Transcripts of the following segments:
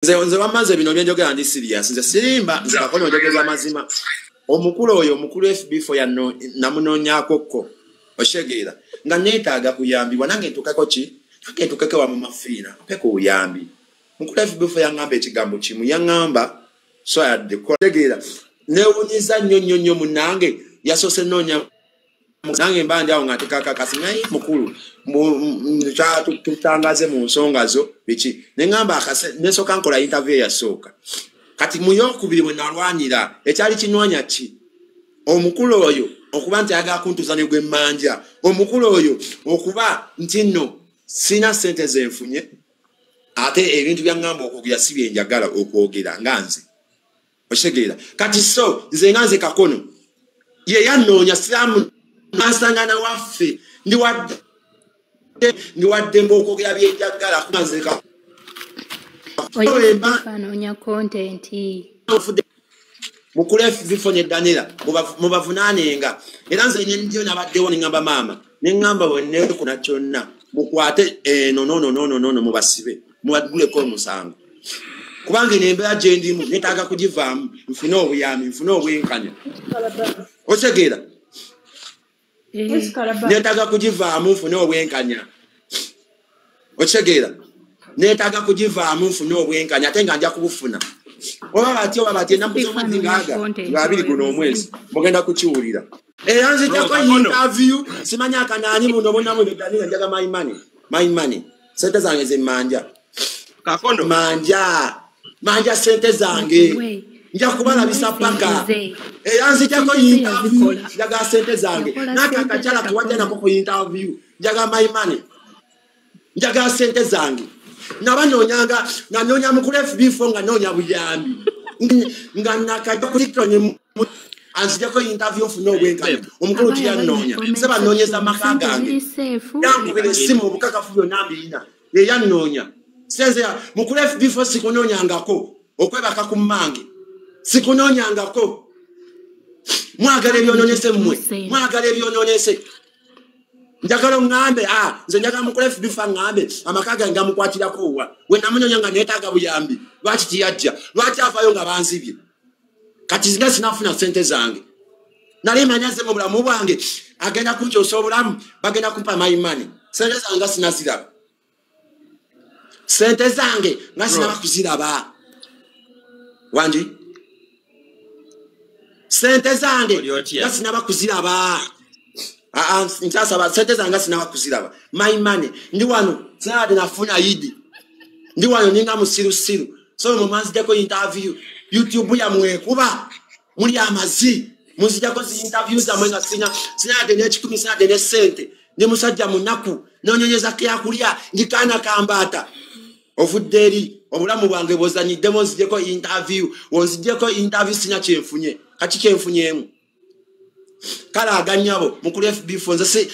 nze wamaze bino byenjogera ndi serious nze sirimba nze kakono njogeza mazima omukulu FB4 yanno namunonyako ko oshegeera nga neetaaga kuyambibwa nange ntukako ki nange ntukake wa mumafina peko uyambi mukulu FB4 yangamba ekigambo kimu yangamba so yadde kolegeera neewunyiza nnyo munange yasose nonya nange mbandi awo ngatekaka kasingayi mukulu tutangaze mu nsonga zo biki nengamba akase nesoka nkola interview yasooka kati muyokubiri bwe nalwanira ekyali kinwanya ki omukulu oyo okuba nti ayaga kuntuza ne gwe manja omukulu oyo okuba nti nno sina sente zenfunye ate ebintu byangamba okugira si byenjagala okwogera nganze oshegeera kati so nze nganze kakono ye yanoonya siramu nasangana waffe ndi wadde mbokwogera byenjagala nganze kakono Oya content mukulu FB4 ne Daniela mubavunanenga era nze ndio nabaddewo ningamba mama ningamba wenne kuna kyonna mukwate no mubasibe muwadule ko musango kubanga nembera je ndimu netaga kugivaamu mfuna obuyami mfuna obwenkanya otegeera netaga kugivaamu mfuna obwenkanya otegeera netaga kugivaamu mfuna obwenkanya atenga nja kubufuna oba bati namuzo mudingaga ngabiri guno omwezi mugenda kukiwulira yanze jako interview simanya kanani muno bona mu Daniela njaga my money sente zange zimanja kakondo manja sente zange nja kubala bisapaka yanze jako interview njaga sente zange naka kachala tuwaje na koko interview njaga my money njaga sente zange nabanonyanga nanyonya mukulu FB4 nga nonya buyambi nga nakajja kulikonye anzija ko interview funo bwenkanya omukulu tiyanonya seba nonyeza makagange yangu bele simu bukakafu byonambina ye yanonya senze mukulu FB4 sikunonyangako okwebaka kumange sikunonyangako mwagale byononyese mwagale byononyese njagalo ngambe nze njagala mukulu FB4 ngambe amakaga ngamukwatira ko wa we namunyonya nga netaga buyambi lwaki tiyajja lwaki afayo nga banzibye kati zinga sinafuna sente zange nali manyaze mu bulamu bwange agenda kunjosa obulamu bagenda kumpa my money sente zange sinaziraba sente zange nga sinaba kuziraba wanji sente zange nga sinaba kuziraba nchasaba sente zanga sinaba kuziraba my money ndi wano zade nafuna yidi ndi wano ninga musiru so mu manzi jako interview YouTube ya mwekuba muri amazi muzijako zi interviews za mwenga sina de nechikumi sina de sente ndi musajja munaku nonyonyeza kya kulia ndikana kambata ovuderi obulamu bwange bozanyi demos jako interview wonzijeko interview sina kyemfunye kati kyemfunyemu kala aganyabo mukulu FB4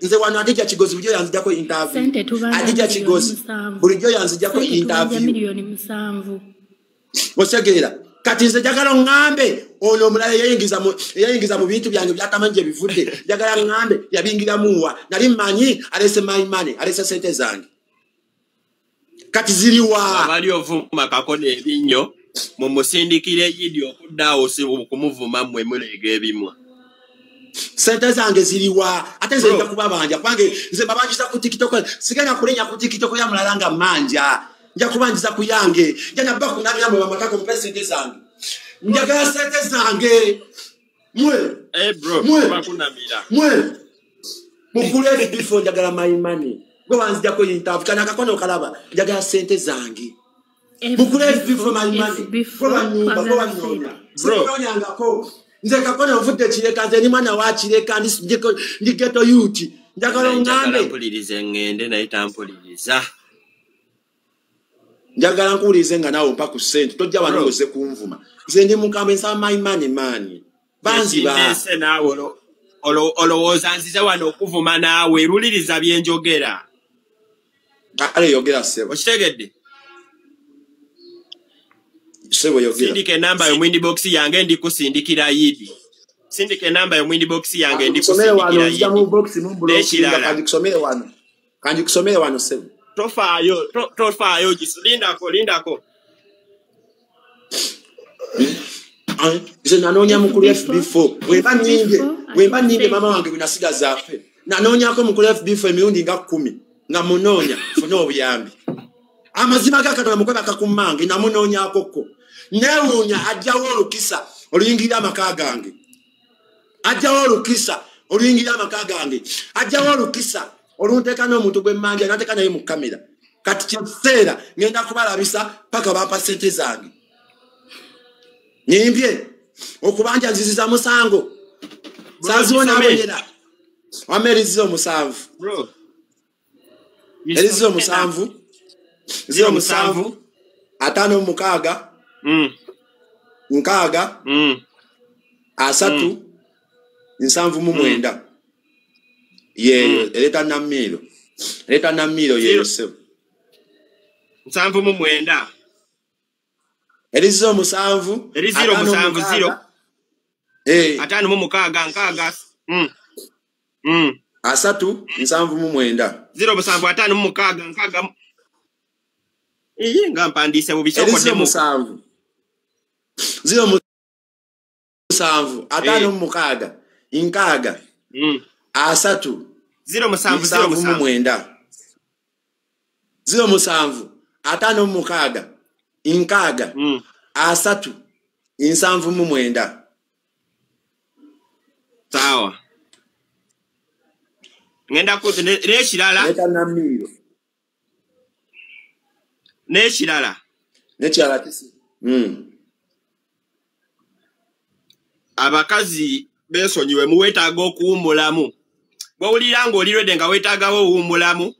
nze wano adija kigozi bujyo yanzijako interview adija kigozi bulijyo yanzijako interview milioni 7 osegeera kati nze jagala ngambe ono mulale yayingiza mu bintu byange byatamanje bivudde jagala ngambe yabingira muwa nali manyi alese my money alese sente zange kati ziriwa abali ovuma kakone ebinyo mu musindikire yidi okuddawo kumuvuma mmwe mulege ebimwa sente zange ziriwa ate nze njakuba banja kwange nze babanjiza ku TikTok sigana kulenya ku TikTok ya mulalanga manja nja kubanjiza ku yange njana baku nabya mu bamakako mpese sente zange njaga sente zange mwe bro bakunamira mwe mukulu FB4 njagala my money gwe wanzija ko interview kana kakono kalaba njaga sente zange mukulu FB4 my money kwa nyumba bro nyangako nze kakona mvudde kireka nze ni mwana wa kireka ndi geto yuti njagala ngambe mpulirize ngende naye tampuliriza njagala nkulize nga nawo mpa ku sente tojja wano oze kunvuma nze ndi mukambe nsa my money banzi ba nse nawe olowooza nzize wano okuvuma naawe luliriza byenjogera ale yogera sebo okitegedde sebo yogera sindike namba yo mwindi box yange ndi kusindikira yidi sindike namba yo mwindi box yange ndi kusindikira yidi jamu box mu block kandi kusomere wano sebo tofayo lindako nze nanoonya mukulu FB4 bwemba nyinge mama wange bwenasiga zaffe nanoonyako mukulu FB4 emirundi nga 10 nga munoonya funa obuyambi amazima ga Katonda mukweba kakumange namunoonyakoko newuunya ajjawo olukisa oluyingirira amaka gange ajjawo olukisa oluyingirira amaka gange ajjawo olukisa olunteeka n'omuntu gw'emmanja nateeka naye mu kamera kati kyekiseera ngenda kubalabisa paka bampa sente zange nyimbye okubanja nziziza musango saziwona abonyera wamerizizo musanvu erizizo musanvu zero musanvu atano mukaaga nkaaga asatu nsanvu mu mwenda yeyo eleta namiro yeyo sebo nsanvu mu mwenda erizo musanvu eriziro musanvu zero atano mu mukaaga nkaaga asatu nsanvu mu mwenda zero musanvu atano mu mukaaga nkaaga nga mpandiise mu bisokodde musanvu zero musanvu atano mu mukaaga nkaaga asatu zero musanvu mu mwenda zero musanvu atano mu mukaaga nkaaga asatu nsanvu mu mwenda sawa ngenda ku n'ekirala leta namiro n'ekirala kisi abakazi beesonyiwe muweetaaga okuwummulamu bw'owulira ng'olirwedde nga weetaagawo owummulamu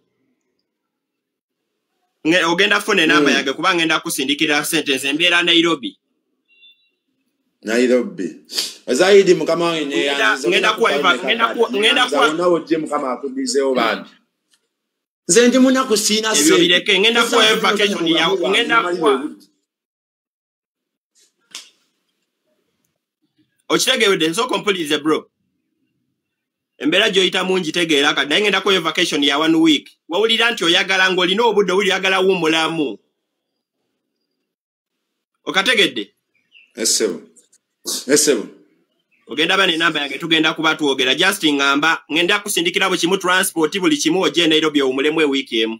ogenda funa enamba yange kuba ngenda kusindikira sente nze mbeera Nairobi Zaidi mukama wange ngenda ojje mukama akudizeewo bandi nze ndi munaku siina ebyo bireke ngenda kuwa vacation yawe ngenda kuwa okitegeredde nsooka mpulirize bro embeera gy'oyita mungi tegeera kati naye ngenda kuwa vacation ya 1 week wawulira nti oyagala ng'olina obudde obuli oyagala wummulamu okategedde esebo ogenda bane namba yange tugenda kuba twogera just ngamba ngenda kusindikira bwe kimu transport buli kimu ojje Nairobi omulemu ewiiki emu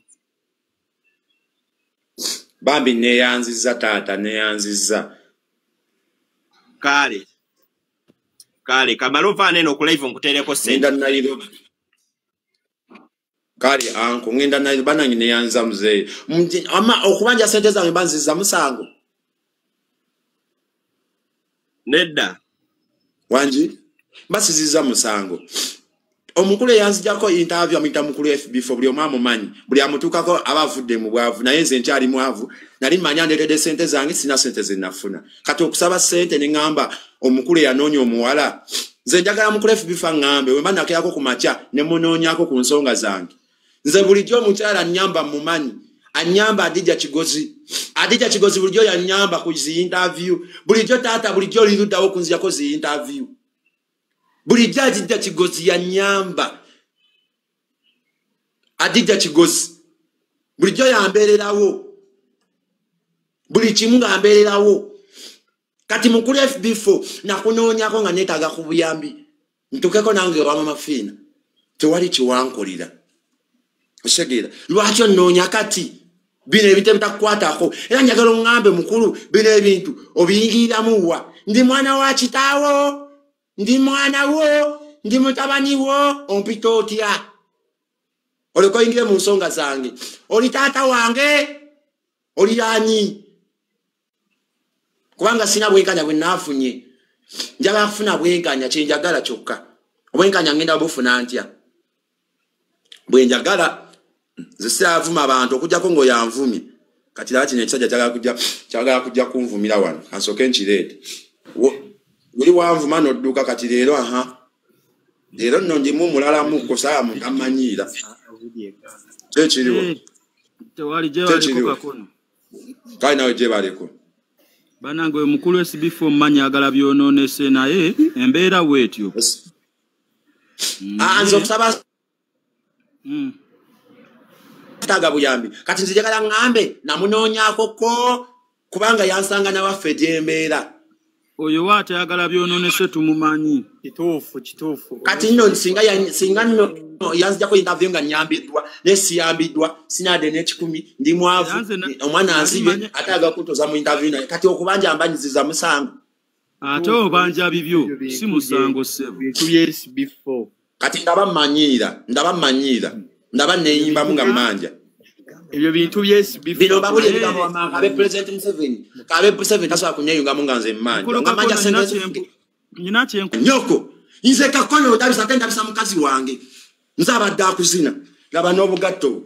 bambi neyanziza taata neyanziza kale kamalo vaane no kulive nkutereko senda Nairobi kale anko ngenda Nairobi banangi neyanza mzee ama okubanja sente zange banziza musango nedda wanji basiziza musango omukulu yanzijako interview amita mukulu FB4 buli omama manyi buli amutukako abavudde mu bwavu naye nze nkyali mwavu nali manya ndetede sente zange sina sente zinafuna kati okusaba sente ne ngamba omukulu yanoonya omuwala nze njagala mukulu FB4 ngambe we manake yako kumacha ne munoonyako ku nsonga zange nze bulijjo omukyala nyamba mumanyi anyamba Adija Kigozi bulijjo yanyamba ku zi interview bulijjo taata bulijjo lirudawo kunziyako zi interview bulijjo Adija Kigozi yanyamba Adija Kigozi bulijjo yambeererawo buli kimu ngambeererawo kati mukulu FB4 nakunoonyako nga neetaaga ku buyambi ntukeko nange wama mafiina tewali kiwankolera osegeera lwaki onnoonya kati bino ebintu ebitakukwatako era njagala oŋŋambe mukulu bino ebintu obiyingiriramu wa ndi mwana wa kitaawo ndi mwana wo ndi mutabani wo ompita otya oleka oyingire mu nsonga zange oli taata wange oli ani kubanga sina bwenkanya bwe naafunye njagala kufuna bwenkanya kyenjagala kyokka obwenkanya ngenda bufuna ntya bwe njagala zisiavuma abantu okujjako ng'oyanvumye kati laba kino ekisajja kyagala kujja kunvumira wano kansooke nkireete buli wanvuma nodduka kati leero leero nno ndimu mulalamu kusaya mutamanyiira kyekiriwo kale nawe gye baleko banange mukulu SB4 mmanyi agala byonoonese naye embeera bwetyo nze okusaba taga buyambi kati nzijagala ngambe namunoonyako ko kubanga yansanga nawaffe gyembeera. Oyo waate ayagala byononese tumumanyi. Kituufu. Kati nno singa nno yanzijako interview nga nyambiddwa nesiyambiddwa sinade n'ekikumi ndi mwavu omwana anzibye ate agakutoza mu interview naye kati okubanja ambanyiziza musango. Ate obanja bibyo si musango ssebo. Yes before. Kati ndaba neyimbamu nga mmanja. Ebyo bintu yes before. Bino babuli ebigambo wamanga abe President Museveni. Kabe Museveni tasobola kunyeyungamu nga nze mmanja. Nga mmanja sente nyina kyenku. Nyoko. Nze kakono odabisa ndabisa mukazi wange. Nze abadde akuzina. Laba n'obugatto.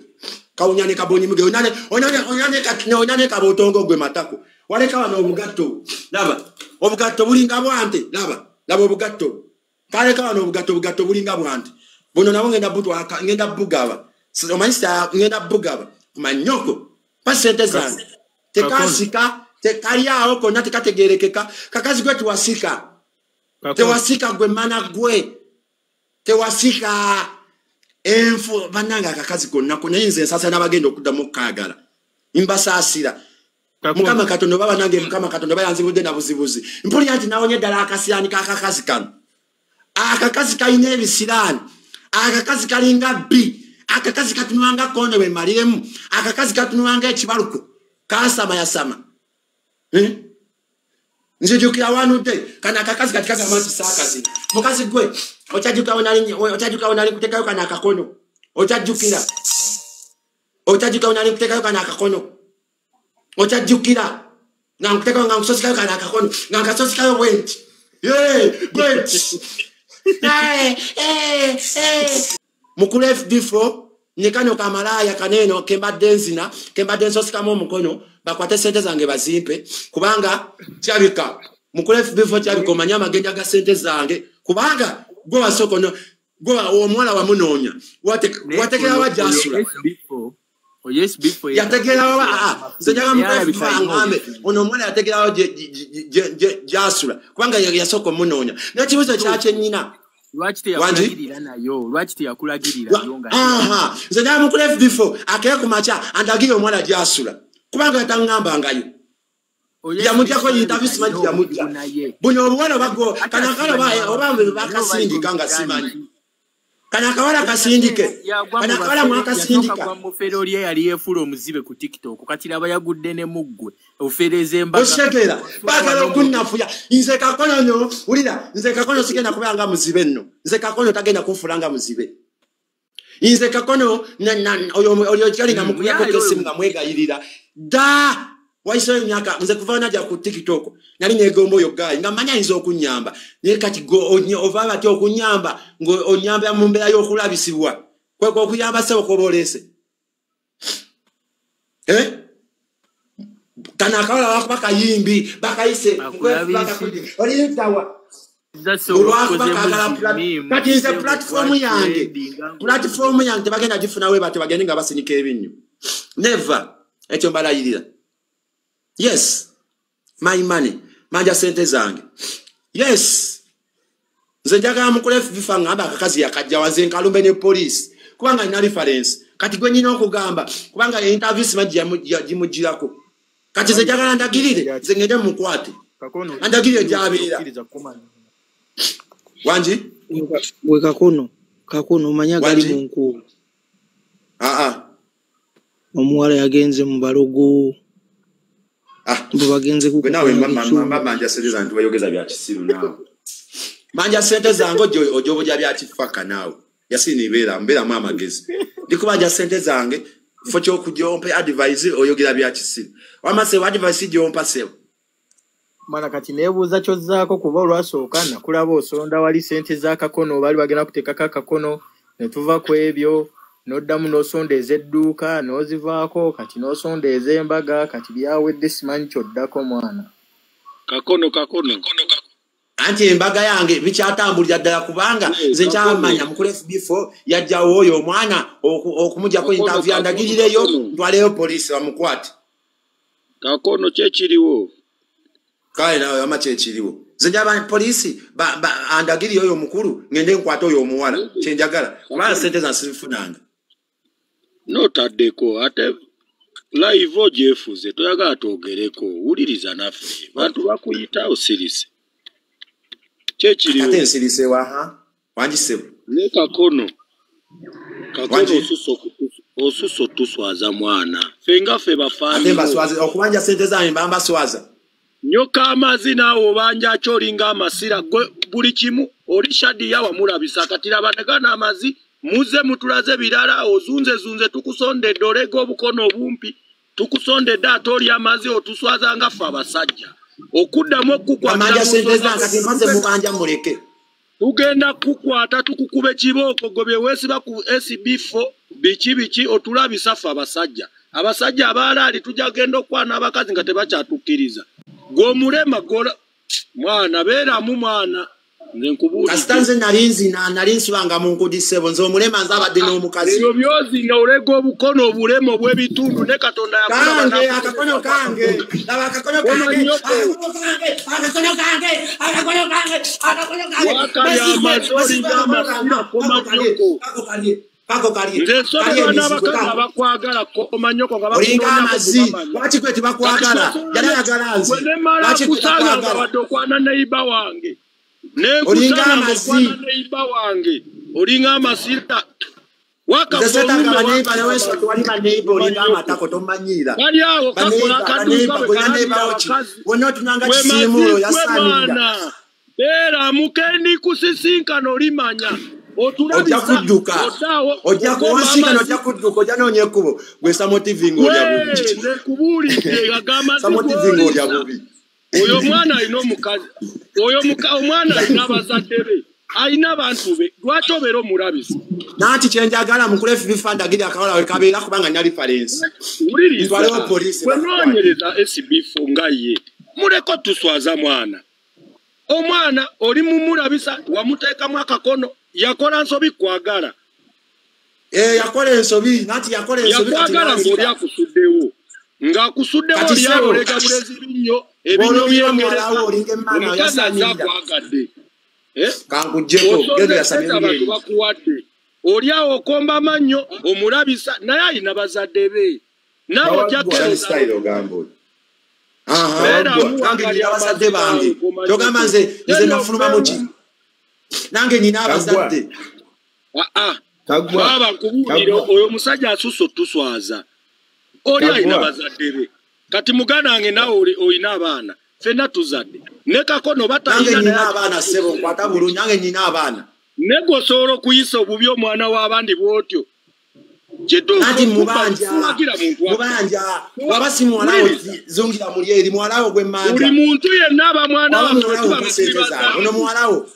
Kawunyane kabonyi muge. Onyane kabotongo gwe matako. Waleka wano obugatto. Laba. Obugatto bulinga bwante. Laba obugatto. Kaleka wano obugatto bulinga bwante. Bono nabo ngenda bugaba. Omanisa ngenda bugaba. Manyoko. Pasente zange. Tekasika. Tekaliaho konna tekategerekeka. Kakazi gwe tuwasika. Tewasika gwe mana gwe. Tewasika. Enfo bananga akakazi konna nze nsasa n'abagenda okuddamu okkaagala. Mbasasira. Mukama Katonda baba nange Mukama Katonda bayanzibudde na buzibuzi. Mpuli anti nawonye ddala akasiyani kakakazi kano. Akakazi kalina ebisiraani. Akakazi kalinga bbi. Akakazi katunwanga kono bwe maliremu. Akakazi katunwanga ekibaluko. Kasama yasama. Nzijukira wanute kana akakazi katika amanzi sakazi. Mukazi gwe otajuka onali kutekayo kana akakono. Otajukira onali kutekayo kana akakono. Otajukira nga nkutekayo nga nkusosikayo kana akakono. Nga nkasosikayo went. Went. Mukulu FB4 nekano kamalaya kaneno kemba densosikamu omukono bakwate sente zange bazimpe kubanga kyabika mukulu FB4 kyabika omanya amagenda ga sente zange kubanga gwe wasokono gwe omwala wamunonya watekera wajasula yes before yategera wa zenyaga mukulu FB4 ono omwala yategera wa jasula kubanga yasoko munonya nakibuzo kyache nyina Lwaki teyakulagirira nayo lwaki teyakulagirira yonga nze nda mukulu FB4 akeye kumacha andagire omwana jasula kubanga atangamba ngayo yamujako interview simanyi yamujja buno obwana bago kanakala obambe bakasindika nga simanyi kanakawala kasindike kanakawala mwakasindika kwa muferoli yali yefulo omuzibe ku TikTok katira abayagudde ne muggwe ofereze mbaga oshekera bagala okunnafuya nze kakono nyo ulira nze kakono sigenda kubanga muzibe nno nze kakono tagenda kufulanga muzibe nze kakono oyo kyali nga mukuya ko kesi nga mwegayirira da waiso nyaka nze kuvana ja ku TikTok nali negombo yo gayi nga manya inzo okunyamba ne kati go ovaba ti okunyamba ngo onyamba ya mumbera yo kulabisibwa kwe ko kuyamba se okobolese kana kala wako bakayimbi bakayise oli tawa kati nze platform yange bagenda gifuna we bati bagenda nga basinika ebinyu never ekyo mbalayirira. Yes, my money, manja sente zange. Yes, nze njagala mukulu FB4 ngamba akakazi yakajja waze nkalumbe ne police kubanga ina reference kati gwe nyina okugamba kubanga interview simaji yamujirako kati nze njagala ndagirire nze ngende mukwate ndagirire jabeera wanji gwe kakono manya gali munkulu omuwala yagenze mu balogo bagenze kuko nawe manja sente zange bayogeza bya kisiru nawe manja sente zange ojobo bya kifaka nawe yasini mbera mu amagezi ndikubanja sente zange focho kujompe advise oyogera bya kisiru wamase advise jompa sebo mana kati nebuuza kyozzaako kuba olwasooka nakulaba osonda wali sente za kakono bali bagenda kuteka kakono ne tuva ku ebyo noddamu n'osondeeza edduuka n'ozivaako kati n'osondeeza embaga kati byawedde simanyi kyoddako mwana kakono anti embaga yange bikyatambulira ddala kubanga nze nkyamanya mukulu FB4 yajjawo oyo omwana okumujjako interview andagirireyo ntwaleyo poliisi bamukwate kakono kyekiriwo kale nawe ama kyekiriwo nze njaba poliisi andagiriyo oyo mukulu ngende nkwate oyo omuwala kyenjagala kubanga sente zansifunanga notaddeko ate live ojefuze toyaga atogereko uliriza naffe bantu bakuyita osirise chechiri ate nsirise wa wanjisebo ne kakono osuso tuswaza mwana fenga fe bafani ate baswaza okubanja sente zange bamba swaza nyoka amazina awo banja cholinga amasira buli kimu orishadi yawa mulabisa katira banagana amazi muze mutulaze birara ozunze tukusonde dorego bukono bumpi tukusonde datori amazi otuswaza ngafa abasajja okuddamu okukwata sente zange kati mbanze mubanja muleke tugenda kukwata tukukube kiboko gobe wesiba ku SB4 bichi otulabisa fa abasajja abalali tujagenda okwana abakazi nga tebakyatukkiriza gomulema gola mwana bera mu mwana nzenkubuli kasitanze nalinzi banga mu nkudisebo nzo mulema nzabadde n'omukazi ebyo byozi nga olego obukono obulemo bwebitundu ne Katonda yakulaba kange akakono kange laba akakono kange kako kali n'abakazi bakwagala komanyoko nga amazi lwaki kwe tibakwagala yalagala nzi lwaki kusanga badokwana neiba wange olinga amazi neiba wange olinga amasira Zesetaka neiba na weso tuwali neiba olinga amatako tomanyira kali awo kakola kaduka neiba ochi wona tunanga kisimulo yasanira era mukendi kusisinka nolimanya ojja kudduka ojja kuwansika nojja kudduka ojja noonyekubo gwe samotivinga olya bubi samotivinga olya bubi oyo mwana alina omukazi omwana alina abazadde be alina abantu be lwaki obeera omulabisa nanti kyenjagala mukulu FB agiri akawola we kabeera kubanga nina referensi ntwalewo polisi bwenoonyereza SB4 nga ye muleko tuswaza omwana oli mumulabisa wamuteekamu akakono yakola nsobi kwagala yakola ensobi nanti yakola ensobi yakwagala ng'oli akusuddewo ng'akusuddewo oli abolega bulezi binnyo ebinyo byengerawo omukazi azakwagadde kankujjeko gendo yasamye bakuwadde oli awo okomba amannyo omulabisa naye alina bazadde be nabo jakkereza abazadde bange kyogamba nze nafuluma muki nange nina abazadde baba nkubuulire oyo omusajja asusa otuswaza oli alina bazadde be kati muganda wange nawe olina abaana ffenna tuzadde ne kakono batalina abaana sebo nkwata bulungi nange nina abaana negwe osobola okuyisa obubi omwana w'abandi bwotyo nati mubanja waba si muwalawo zungira muli eri muwalawo gwemmanja buli muntu yenna aba mwana ono muwalawo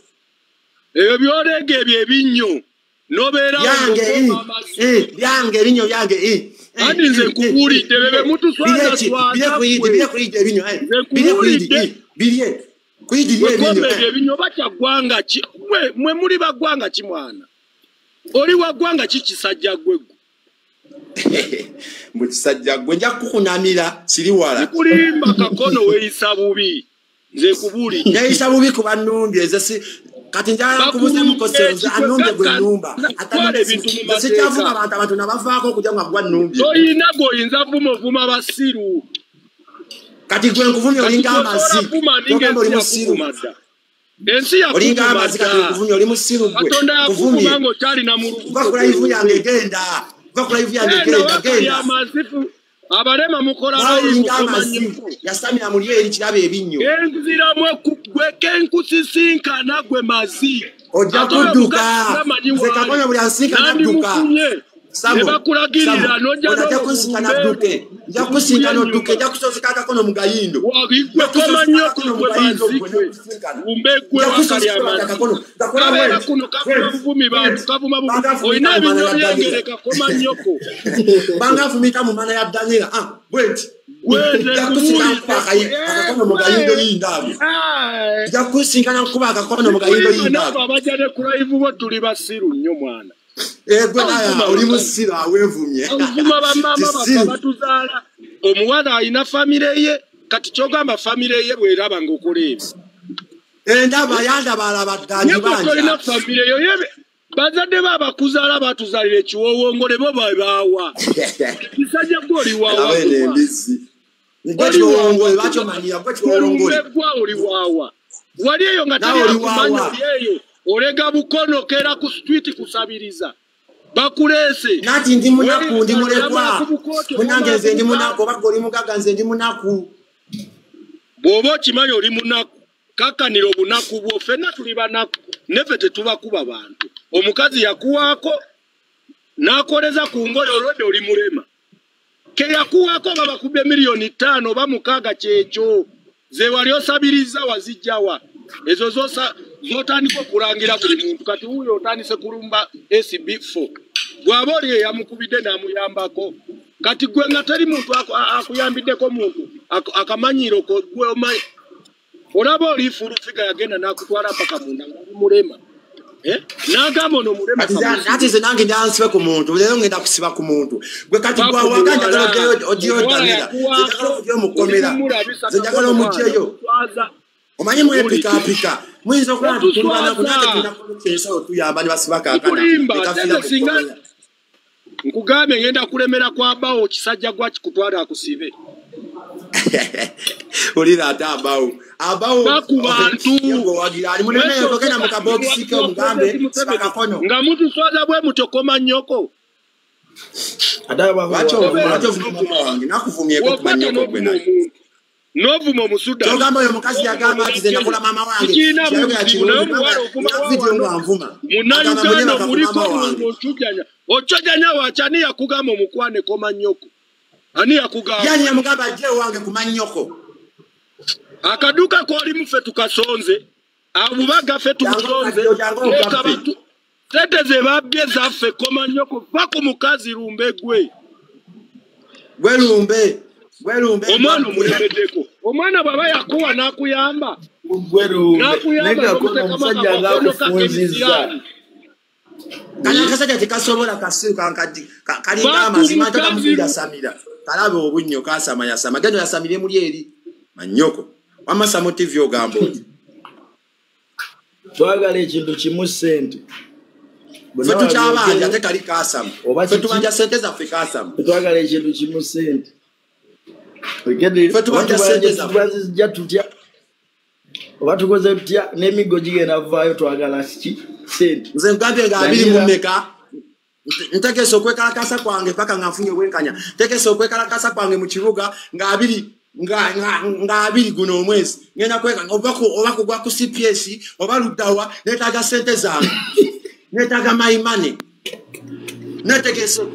ebyo byolega ebyo ebinnyo nobeerawo byange ebinyo byange andi nze nkubuulidde bebe mutuswazaswazaebyo ebinyo bakyaggwanga ki mwe muli baggwanga ki mwana oli waggwanga ki kisajja gwegwe mukisajja gwe nja kukunamira siri wala sikulimba kakono weeyisa bubi nze nkubuulidde neeyisa bubi kuba nnumbye eze kati njala kubuza mukosezo anombe gwe nnumba sikyavuma abantu nabavaako okujja nga gwa nnumbye toyina goyinza vuma basiru kati gwe nkuvumya olinga amazi ogamba oli musiru ensi olinga amazi kati nkuvumya oli musiru gwe kuvumye vakula ivu yange genda vakula ivu yange genda abalema mukola olinga amazi yasamira muli eri kiraba ebinnyo enziramu kenkusisinkana gwe mazi ojja kudduka nze kakonya buli ansinkana adduka nebakulagirira nojja kusinkana adduke nja kusinkana odduke nja kusoseka akakono mu gayindo kabeera kuno kavuma buvumi bantu kavuma olina ebinyo byengereka koma nnyoko bangafumika mu mana ya danyera bwenti akakono mu gayindo yindaago nja kusinkana kuba akakono mu gayindo yindaago abajja ne kulaivu bo tuli basiru nnyo mwana gwe naya oli musiru awevumye ovuma bamama bafa batuzaala omuwala alina famire ye kati kyogamba famire ye bweraba ngaokola ebyo endaba yandaba alaba ddanyi banja olina famire yo yebe bazadde baba kuzala batuzalire kiwowongole bo bawa kisajja goli wawa abene mbisi Ngwechongole bacho mania ngwechongole oli wawa wali eyo nga tali akumanya yeyo olega bukono kera ku street kusabiriza bakulese nati ndi munaku ndi mulekwa munangeze ndi munaku bagoli mugaganze ndi munaku bobo kimanyo oli munaku kakaniro bunaku bwo fena tuli banaku neve tetuba kuba bantu omukazi yakuwako nakoleza ku ngoyo olwedde oli mulema ke yakuwako baba kubye milioni 5 bamukaga kyecho ze wali osabiriza wazijjawa ezo zotandika okulangira buli muntu kati huyo otandise kulumba SB4 gwaboli yamukubide namuyambako kati gwe nga teri muntu akuyambiddeko muntu akamanyiro ko gwe omanyi olaba oli fulu figa yagenda nakutwala mpaka munda mulema nagamba ono mulema ati ze nange ndansibe ku muntu lero ngenda kusiba ku muntu gwe kati gwa waganda kalo odio danira zitakalo kujyo mukomera zinjakalo mucheyo omanyi mwe pika mwizo kwa tumbana kunake tunakoleso tuyamba ni basibaka akana singa nkugambe ngenda kulemera kwa bawo kisajja gwa kikutwala akusibe olira ata abawo bakubantu ngo wagira ali munene yokena mukabox ko mugambe sibaka kono nga muntu soza bwe mutokoma nyoko adaba wacho wange nakuvumye ko kumanyoko gwena novumo musuda togamba yo mukazi yagamba ati zenda kula mama wange video ngavuma munayuganda muliko ochojanya wachani yakugamba omukwane koma nyoko ani yakugamba yani yamugamba je wange kumanyoko akaduka ko ali mufe tukasonze abubaga fe tukusonze ekabatu teteze babye zaffe koma nyoko bako mukazi rumbe gwe lumbe omwana omulembedeko omwana baba yakuwa nakuyamba nega kono musajja ngakufunziza kana kasajja tekasobola kasuka nkati kalinga amazima takamufunja samira kalabe obunnyo kasama yasama gano yasamire muli eri manyoko wamasamo TV ogambo twagala ekintu kimu sente fetu kyabanja tekali kasama fetu banja sente zaffe kasama twagala ekintu kimu sente Watukoze tutya n'emigo gigenda vaayo twagala siki sente nze nkabye nga abiri mumeka ntekeso kwekalakasa kwange paka ngafunye wenkanya tekeso kwekalakasa kwange mu kibuga nga abiri nga abiri guno omwezi ngenda kweka obako gwa ku CPS obaludawa netaga sente zange netaga maimane netekeso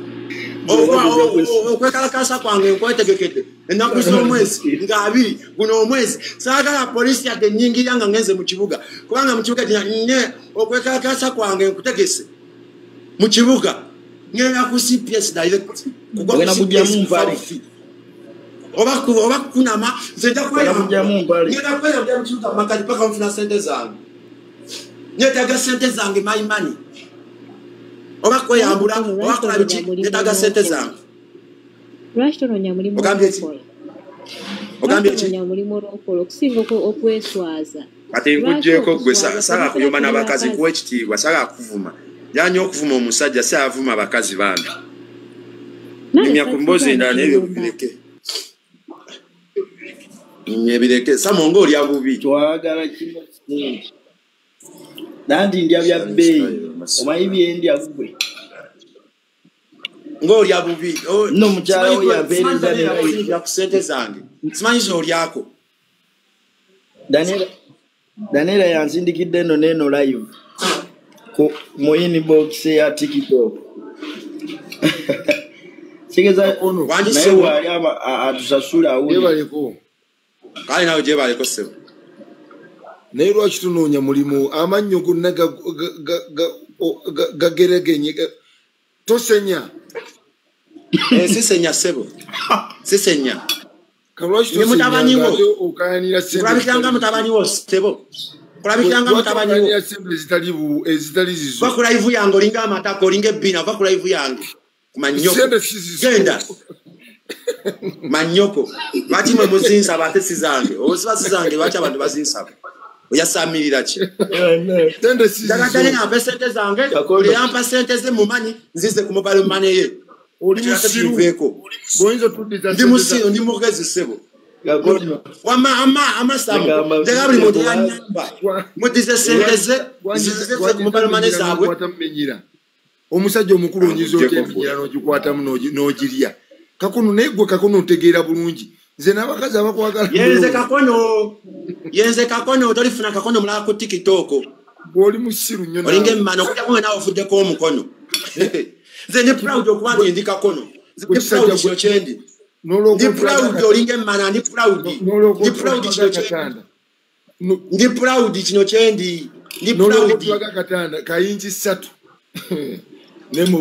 okwekalakasa kwange nkwetegekete enakuza omwezi nga abiri guno omwezi saagala polisi yadde nyingirya nga ngenze mu kibuga kubanga mu kibuga nye okwekalakasa kwange nkutegese mu kibuga ngenda ku CPS direct kugwa kujamu mpale oba kunama zenda kwera ngenda kwera mu kibuga makati paka mfuna sente zange netaga sente zange my money oba kweyambula oba kola biki netaga sente zange Rashtononya mulimu ogambye ki mulimu okolo kusinga okweswaza ate nkujjeko gwe sala kuyoma n'abakazi kuwa ekitiibwa sala kuvuma yanyo okuvuma omusajja si avuma abakazi bambi nimya ku mbozi endala n'ebyo bireke nimya samongo olya bubi twagala kino nandi ndya bya bbeeyi omanyi byendya gwe ng'olya bubi no mukyala we yabeereza ne ku sente zange simanyi z'olyako Daniela yansindikidde eno neno live mu inbox ya TikTok sigeza ono naye wali atusasula yebaleko kale nawe gye baleko sebo naye lwaki tunoonya mulimu amannyo gonna gageregenye tosenya sisenya sebo sisenya kalwaki kulabikiranga mutabaniwo sebo kulabikiranga mutabaniwo ezitali zizo va ku live yange olinga amatako olinga ebbina va ku live yange kumanyoko genda manyoko lwaki mwe muzinsaba ate sizange oba siba sizange lwaki abantu bazinsaba oyasamirira ki Tende si dagadane ampe sente zange buli yampa sente ze mumanyi nzize ku mobile money ye oli musiru boyinza tuddiza ndi musiru ndi mugezi sebo ama samu jaga buli muntu yanyamba mudize sente ze zize ku mobile money zabwe kwatamenyira omusajja omukulu onyiza otemenyira n'ogikwatamu n'ogirya kakono naye gwe kakono otegeera bulungi nze n'abakazi abakwagala yenze kakono tolifuna kakono mulala ku TikTok bw'oli musiru nnyo olinga emmano okujja kumwe nawe ofuddeko omukono nze ndi proud okuba nti ndi kakono ndi proud kino kyendi ndi proud olinga emmana ndi proud kino kyendi ndi proud katanda kayingi 3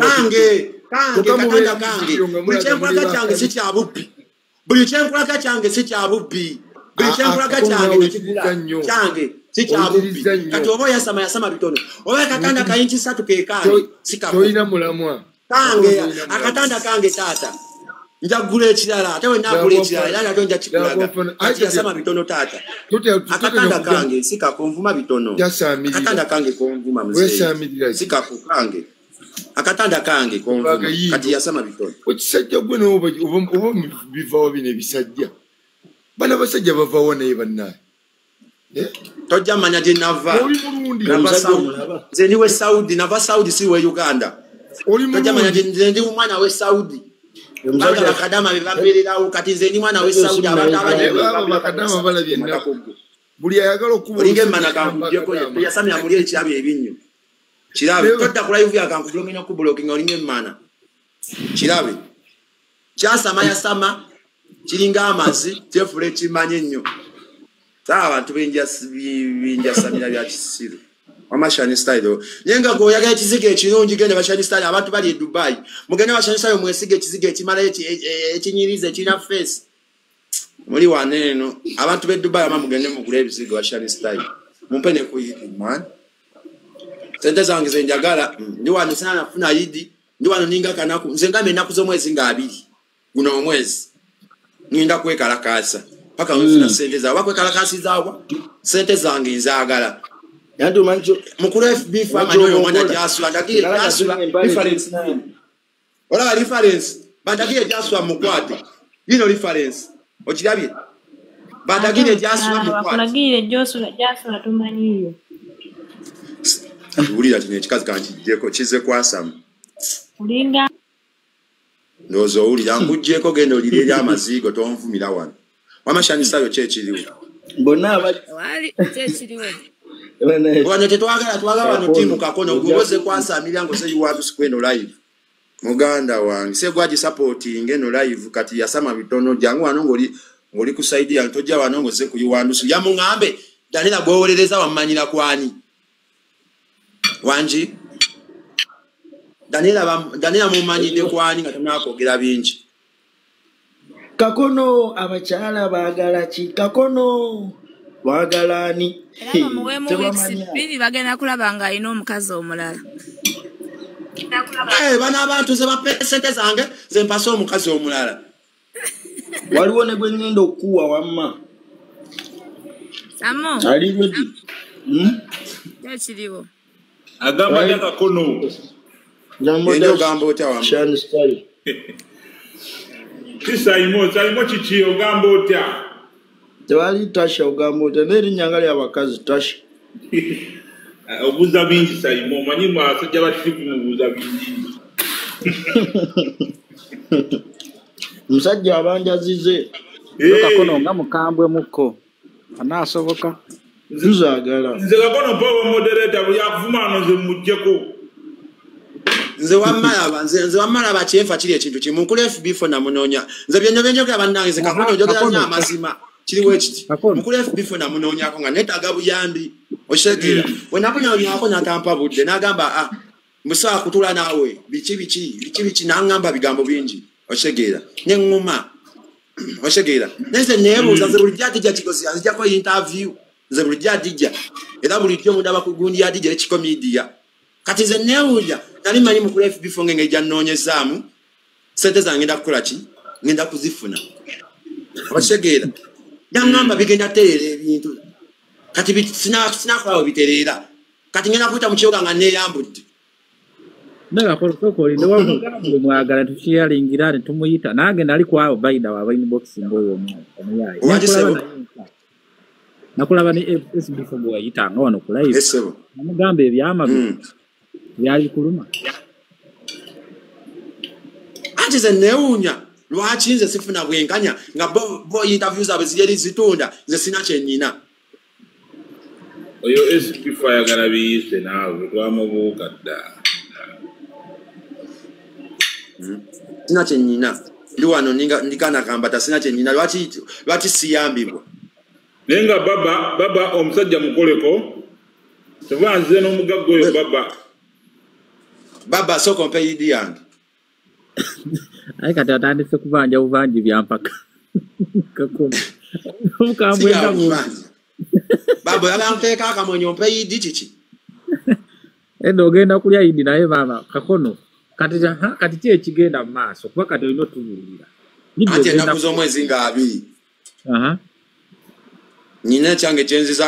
kange katanda kange buli kyenkulaga kyange si kya bubbi buli kyenkulaga kyange si kya bubbi buli kyenkulaga kyange nekigula kyange si kya bubbi kati oba oyasama bitono oba katanda kayingi 3 kekange toyina mulamwa kange akatanda kange taata njagula ekirala ate wenagula ekirala era nato njakikulaga kati yasama bitono taata akatanda kange sikakonvuma bitono akatanda kange konvuma muzee sikaku kange akatanda kange konvuma kati yasama bitono okisajja gwe oba bivaawo bino ebisajja bana basajja bavaawo naye bannaye tojja manya gye nava nze ndiwe saudi nava saudi si we uganda tojja manya nze ndi mwana we saudi banga bakadama bebambererawo kati nze ndi mwana we saudi bakadama balabye ennaku buli ayagala okuba olinga emmana kankugyeko yasamya muli ekirabi ebinnyo kirabe todda ku live yakankubulokinga okubulokinga olinga emmana kirabe kyasama yasama kiringa amazzi kyefula ekimanye ennyo taa abantu binjasamira bya kisiru wamashani style yenga go yaga ekiziga ekirungi gende bashani style abantu bali e Dubai mugende bashani style mwesige ekiziga ekimala ekinyirize ekina face muri waneno abantu be Dubai ama mugende mugule ebiziga bashani style mumpene ku yidi man sente zange zenjagala ndi wano sana nafuna yidi ndi wano ninga kanaku nze ngame nakuzo mwezi nga 2 guno omwezi ninda kwekalakasa paka mfuna sente za wakwekalakasi zawa sente zange nzagala yandu manjo mukuru FB fama nyo mwana jasula ndakire jasula reference name ola reference bandakire jasula mukwate yino reference okirabye bandakire jasula mukwate bakulagire jasula tumanyiyo ulira tine chikazi kanji jeko chize kwasam ulinga ndozo ulira ngujeko gendo lire lya mazigo tonvumira wano wamashani sayo chechiliwo mbona wali chechiliwe Wano tetwagala wano timu kakono ugoze kwasa milyango se yuwatu sikweno live muganda wange se gwaji supporting eno live kati yasama bitono jangu wano ngoli kusaidia ntojja wano ngoze kuyiwandusu yamu ngambe Danila gwolereza wamanyira kwani wanji Danila mumanyide kwani ngatamnakwogera bingi kakono abachala bagala ki kakono wagalani muwemu weeks 2 bagenda kulaba nga alina omukazi omulala bana abantu ze bapesente zange ze mpasa omukazi omulala waliwo ne gwe ngenda okuwa wamma samo ali ready yakiriwo agamba ya kakono ndio gambo otya Shan style Saimo chichi ogamba otya tewali Tasha ogamba otya neri nyangali abakazi Tasha obuza bingi Saimo manyi mwasajja batifu mubuza bingi musajja abanjazize kakono nga mukambwe muko anasoboka nzagala nze kakono power moderator buli akuvuma ano nze mujjeko nze wamala bakyenfa kiri ekintu kimu mukulu FB fona munonya nze byenyo benjogera bannange ze kakono njogera nnyo amazima kiriwo ekiti mukulu FB fona munonyako nga netaga buyambi oshegira wenakunyonyako natampa budde nagamba musaa kutula nawe biki nangamba bigambo bingi oshegira neŋŋuma oshegira neze nebuuza nze bulijjo atijja kigozi azijjako interview nze bulijjo atijja era bulijjo mundaba ku gundi atijja ekikomidia kati nze nebuuza nali manyi mukulu FB fonge ngejja nnoonyezaamu sente zange ngenda kukola ki ngenda kuzifuna oshegira naŋŋamba bigenda teera ebintu kati sina kwa biterera kati ngena kuita mukiyoga nga neyambudde Naga koko ndi wamugambo mwagala tushiyalingira tumuyita nange nali kwa baida wa inbox ngoyo omuyayi nakulaba ni SB4 bwa yita ngono ku live namugambe ebyama byali kuluma ati ze neunya lwaki nze sifuna bwenganya nga bo interviews abeziyeri zitunda nze sina kyenyina oyo SB4 yagala biyise nawe twamubuuka dda sina kyenyina ndi wano ndikana kambata sina kyenyina lwaki siyambibwa nenga baba omusajja mukoleko tebanze n'omugaggo oyo baba soko mpe idi yange ayi kati atandise kubanja bubanji byampaka kakoma ukambwenda bubanji baba yalanteeka akamonyo mpe idi chichi endo ogenda kulya idi naye mama kakono kati kye kigenda mu maaso kuba kati olina otubulira ate ennaku z'omwezi nga 2 nyina kyange kyenziza